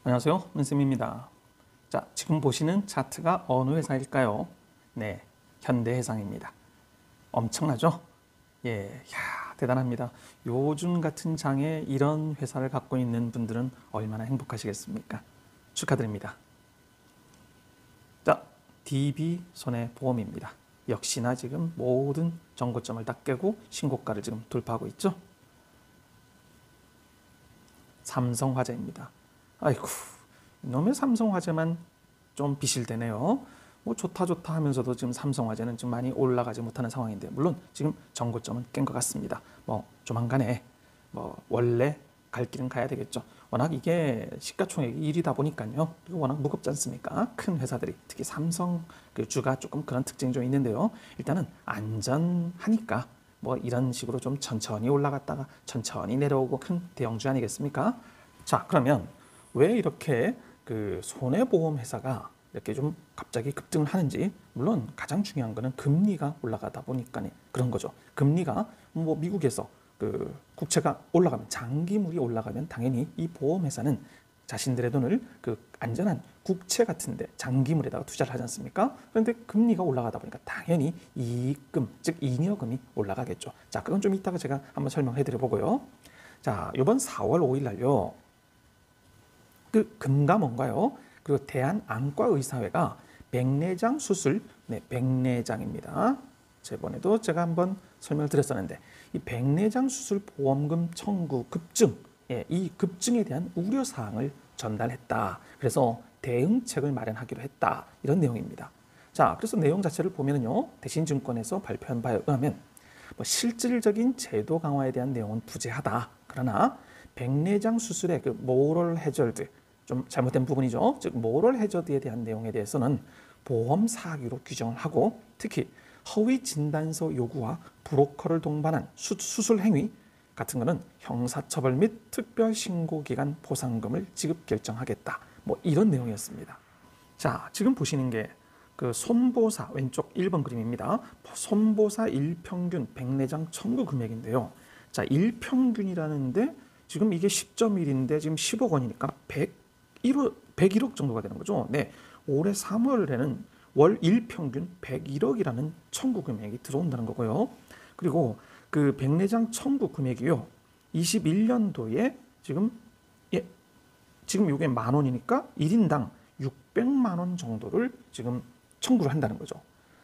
안녕하세요. 문쌤입니다. 자, 지금 보시는 차트가 어느 회사일까요? 네, 현대해상입니다. 엄청나죠? 예, 대단합니다. 요즘 같은 장에 이런 회사를 갖고 있는 분들은 얼마나 행복하시겠습니까? 축하드립니다. 자, DB손해보험입니다. 역시나 지금 모든 정고점을 다 깨고 신고가를 지금 돌파하고 있죠? 삼성화재입니다. 아이고, 이놈의 삼성화재만 좀 비실대네요. 뭐 좋다 하면서도 지금 삼성화재는 좀 많이 올라가지 못하는 상황인데, 물론 지금 정고점은 깬 것 같습니다. 뭐 조만간에 뭐 원래 갈 길은 가야 되겠죠. 워낙 이게 시가총액이 1위다 보니까요. 그리고 워낙 무겁지 않습니까? 큰 회사들이, 특히 삼성 그 주가 조금 그런 특징이 좀 있는데요. 일단은 안전하니까 뭐 이런 식으로 좀 천천히 올라갔다가 천천히 내려오고 큰 대형주 아니겠습니까? 자, 그러면 왜 이렇게 그 손해보험 회사가 이렇게 좀 갑자기 급등을 하는지, 물론 가장 중요한 거는 금리가 올라가다 보니까 그런 거죠. 금리가 뭐 미국에서 그 국채가 올라가면, 장기물이 올라가면 당연히 이 보험회사는 자신들의 돈을 그 안전한 국채 같은데 장기물에다가 투자를 하지 않습니까? 그런데 금리가 올라가다 보니까 당연히 이익금, 즉 잉여금이 올라가겠죠. 자, 그건 좀 이따가 제가 한번 설명해 드려 보고요. 자, 이번 4월 5일 날요. 그 금감원가요? 그리고 대한안과의사회가 백내장 수술, 네, 백내장입니다. 저번에도 제가 한번 설명을 드렸었는데, 이 백내장 수술 보험금 청구 급증, 이 급증에 대한 우려 사항을 전달했다. 그래서 대응책을 마련하기로 했다. 이런 내용입니다. 자, 그래서 내용 자체를 보면요, 대신증권에서 발표한 바에 의하면 뭐 실질적인 제도 강화에 대한 내용은 부재하다. 그러나 백내장 수술의 그 모럴 해저드, 좀 잘못된 부분이죠. 즉 모럴 해저드에 대한 내용에 대해서는 보험 사기로 규정을 하고, 특히 허위 진단서 요구와 브로커를 동반한 수술 행위 같은 거는 형사처벌 및 특별신고기간 보상금을 지급 결정하겠다. 뭐 이런 내용이었습니다. 자, 지금 보시는 게 그 손보사 왼쪽 1번 그림입니다. 손보사 일평균 백내장 청구 금액인데요. 자, 일평균이라는데 지금 이게 10.1인데 지금 10억 원이니까 101억 정도가 되는 거죠. 네, 올해 3월에는 월 일평균 101억이라는 청구 금액이 들어온다는 거고요. 그리고 그 백내장 청구 금액이요, 21년도에 지금 지금 이게 10,000원이니까 1인당 600만 원 정도를 지금 청구를 한다는 거죠.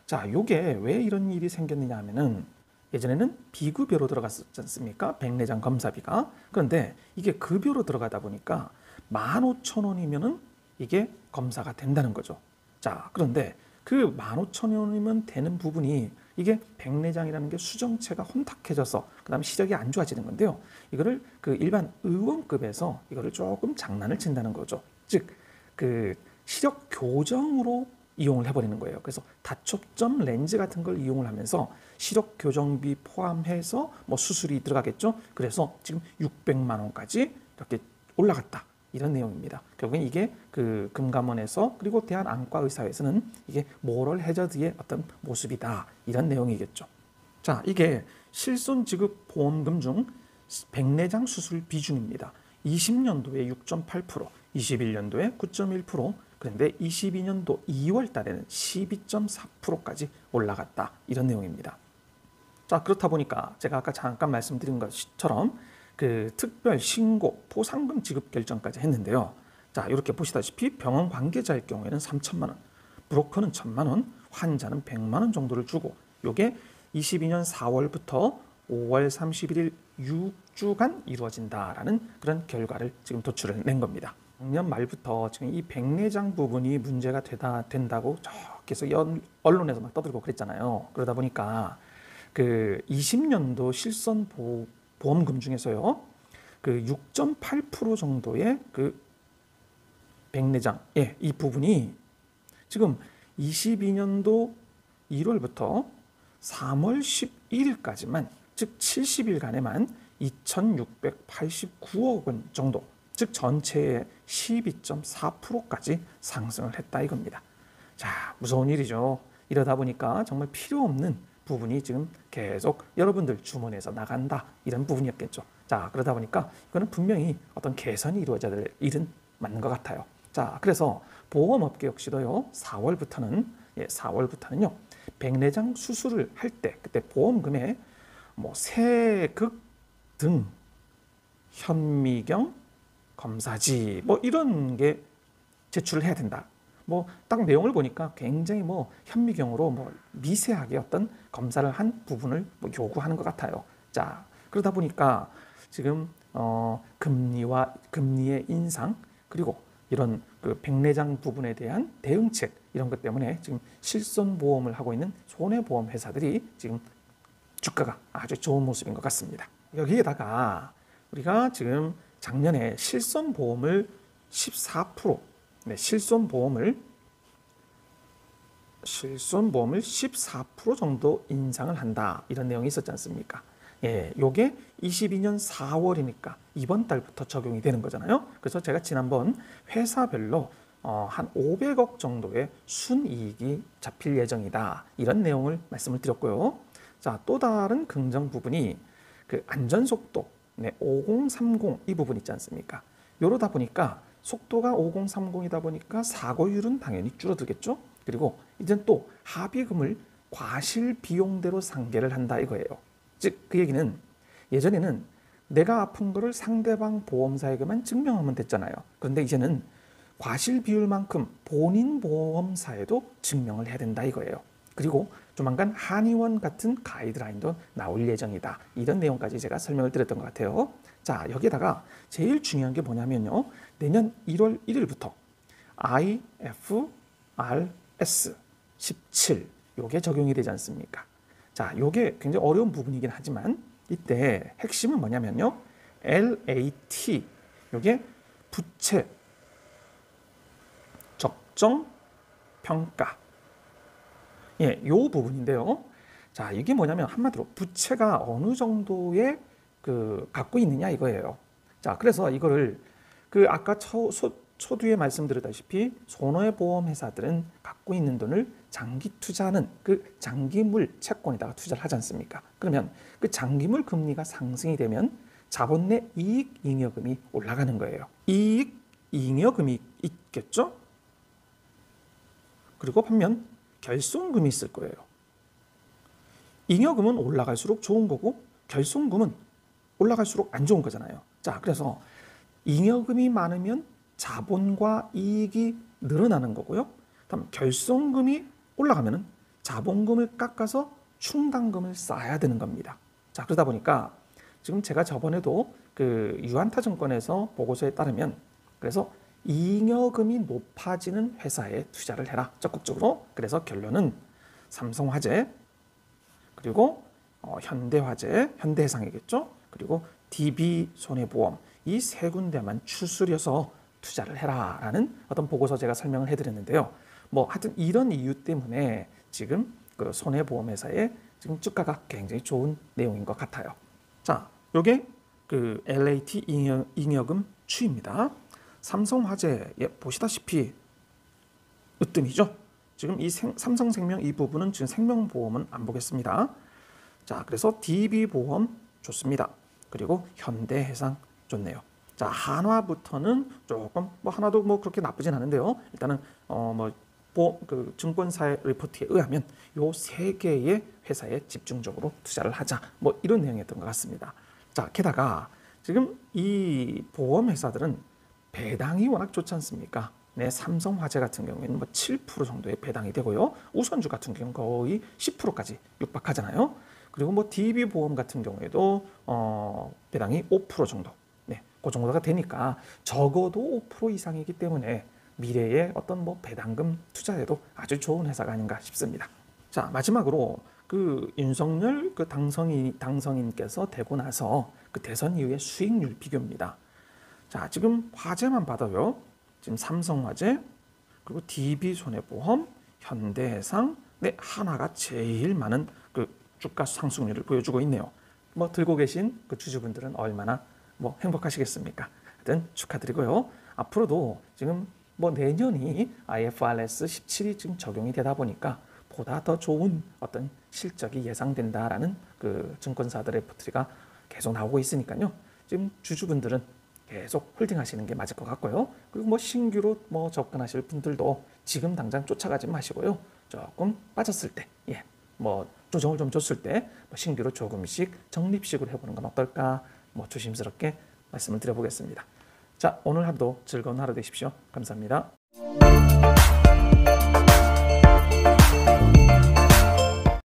자, 이게 왜 이런 일이 생겼느냐 하면은, 예전에는 비급여로 들어갔었지 않습니까? 백내장 검사비가. 그런데 이게 급여로 들어가다 보니까 15,000원이면은 이게 검사가 된다는 거죠. 자, 그런데 그 15,000원이면 되는 부분이, 이게 백내장이라는 게 수정체가 혼탁해져서 그다음에 시력이 안 좋아지는 건데요. 이거를 그 일반 의원급에서 이거를 조금 장난을 친다는 거죠. 즉 그 시력 교정으로 이용을 해버리는 거예요. 그래서 다초점 렌즈 같은 걸 이용을 하면서 시력 교정비 포함해서 뭐 수술이 들어가겠죠. 그래서 지금 600만 원까지 이렇게 올라갔다. 이런 내용입니다. 결국엔 이게 그 금감원에서, 그리고 대한안과의사회에서는 이게 모럴 해저드의 어떤 모습이다. 이런 내용이겠죠. 자, 이게 실손 지급 보험금 중 백내장 수술 비중입니다. 20년도에 6.8%, 21년도에 9.1%, 그런데 22년도 2월 달에는 12.4%까지 올라갔다. 이런 내용입니다. 자, 그렇다 보니까 제가 아까 잠깐 말씀드린 것처럼 그 특별 신고 보상금 지급 결정까지 했는데요. 자, 이렇게 보시다시피 병원 관계자의 경우에는 3천만 원, 브로커는 1,000만 원, 환자는 100만 원 정도를 주고, 이게 22년 4월부터 5월 31일 6주간 이루어진다라는 그런 결과를 지금 도출을 낸 겁니다. 작년 말부터 지금 이 백내장 부분이 문제가 된다고 계속 언론에서 막 떠들고 그랬잖아요. 그러다 보니까 그 20년도 실손 보험금 중에서요, 그 6.8% 정도의 그 백내장, 이 부분이 지금 22년도 1월부터 3월 11일까지만, 즉 70일간에만 2,689억 원 정도, 즉 전체의 12.4%까지 상승을 했다 이겁니다. 자, 무서운 일이죠. 이러다 보니까 정말 필요 없는 부분이 지금 계속 여러분들 주머니에서 나간다, 이런 부분이었겠죠. 자, 그러다 보니까 이거는 분명히 어떤 개선이 이루어져야 될 일은 맞는 것 같아요. 자, 그래서 보험업계 역시도요. 4월부터는요. 백내장 수술을 할 때 그때 보험금에 뭐 세극 등 현미경 검사지 뭐 이런 게 제출을 해야 된다. 뭐 딱 내용을 보니까 굉장히 뭐 현미경으로 뭐 미세하게 어떤 검사를 한 부분을 뭐 요구하는 것 같아요. 자, 그러다 보니까 지금 금리의 인상 그리고 이런 그 백내장 부분에 대한 대응책 이런 것 때문에 지금 실손보험을 하고 있는 손해보험 회사들이 지금 주가가 아주 좋은 모습인 것 같습니다. 여기에다가 우리가 지금 작년에 실손보험을 14%, 실손보험을 14% 정도 인상을 한다 이런 내용이 있었지 않습니까? 예, 요게 22년 4월이니까 이번 달부터 적용이 되는 거잖아요. 그래서 제가 지난번 회사별로 한 500억 정도의 순이익이 잡힐 예정이다 이런 내용을 말씀을 드렸고요. 자, 또 다른 긍정 부분이 그 안전속도 5030 이 부분 있지 않습니까? 이러다 보니까 속도가 5030이다 보니까 사고율은 당연히 줄어들겠죠. 그리고 이제 또 합의금을 과실 비용대로 상계를 한다 이거예요. 즉 그 얘기는 예전에는 내가 아픈 거를 상대방 보험사에게만 증명하면 됐잖아요. 그런데 이제는 과실 비율만큼 본인 보험사에도 증명을 해야 된다 이거예요. 그리고 조만간 한의원 같은 가이드라인도 나올 예정이다. 이런 내용까지 제가 설명을 드렸던 것 같아요. 자, 여기에다가 제일 중요한 게 뭐냐면요. 내년 1월 1일부터 IFRS 17 요게 적용이 되지 않습니까? 자, 요게 굉장히 어려운 부분이긴 하지만 이때 핵심은 뭐냐면요. LAT 요게 부채 적정 평가 예, 요 부분인데요. 자, 이게 뭐냐면 한마디로 부채가 어느 정도의 갖고 있느냐 이거예요. 자, 그래서 이거를 아까 초두에 말씀드렸다시피 손해보험 회사들은 갖고 있는 돈을 장기 투자하는 그 장기물 채권에다가 투자를 하지 않습니까? 그러면 그 장기물 금리가 상승이 되면 자본 내 이익 잉여금이 올라가는 거예요. 이익 잉여금이 있겠죠? 그리고 반면 결손금이 있을 거예요. 잉여금은 올라갈수록 좋은 거고 결손금은 올라갈수록 안 좋은 거잖아요. 자, 그래서 잉여금이 많으면 자본과 이익이 늘어나는 거고요. 다음 결손금이 올라가면 자본금을 깎아서 충당금을 쌓아야 되는 겁니다. 자, 그러다 보니까 지금 제가 저번에도 유한타증권에서 보고서에 따르면 그래서 잉여금이 높아지는 회사에 투자를 해라 적극적으로. 그래서 결론은 삼성화재 그리고 현대화재, 현대해상이겠죠. 그리고 DB손해보험 이 세 군데만 추스려서 투자를 해라라는 어떤 보고서 제가 설명을 해드렸는데요. 뭐 하여튼 이런 이유 때문에 지금 그 손해보험회사의 지금 주가가 굉장히 좋은 내용인 것 같아요. 자, 요게 LAT 잉여금 추이입니다. 삼성화재 보시다시피 으뜸이죠. 지금 이 삼성생명 이 부분은 지금 생명보험은 안 보겠습니다. 자, 그래서 DB보험 좋습니다. 그리고 현대해상 좋네요. 자, 한화부터는 조금 하나도 그렇게 나쁘진 않은데요. 일단은 증권사의 리포트에 의하면 요 세 개의 회사에 집중적으로 투자를 하자. 이런 내용이었던 것 같습니다. 자, 게다가 지금 이 보험 회사들은 배당이 워낙 좋지 않습니까? 네, 삼성화재 같은 경우에는 7% 정도의 배당이 되고요. 우선주 같은 경우는 거의 10%까지 육박하잖아요. 그리고 DB보험 같은 경우에도 배당이 5% 정도. 네, 그 정도가 되니까 적어도 5% 이상이기 때문에 미래의 어떤 배당금 투자에도 아주 좋은 회사가 아닌가 싶습니다. 자, 마지막으로 윤석열 당선인께서 되고 나서 대선 이후의 수익률 비교입니다. 자, 지금 화재만 봐도요. 지금 삼성화재, 그리고 DB손해보험, 현대해상, 한화가 제일 많은 주가 상승률을 보여주고 있네요. 들고 계신 주주분들은 얼마나 행복하시겠습니까? 하여튼 축하드리고요. 앞으로도 지금 내년이 IFRS 17이 지금 적용이 되다 보니까 보다 더 좋은 어떤 실적이 예상된다라는 증권사들의 리포트가 계속 나오고 있으니까요. 지금 주주분들은 계속 홀딩하시는 게 맞을 것 같고요. 그리고 뭐 신규로 뭐 접근하실 분들도 지금 당장 쫓아가지 마시고요. 조금 빠졌을 때, 뭐 조정을 좀 줬을 때 뭐 신규로 조금씩 적립식으로 해보는 건 어떨까? 뭐 조심스럽게 말씀을 드려보겠습니다. 자, 오늘 하루도 즐거운 하루 되십시오. 감사합니다.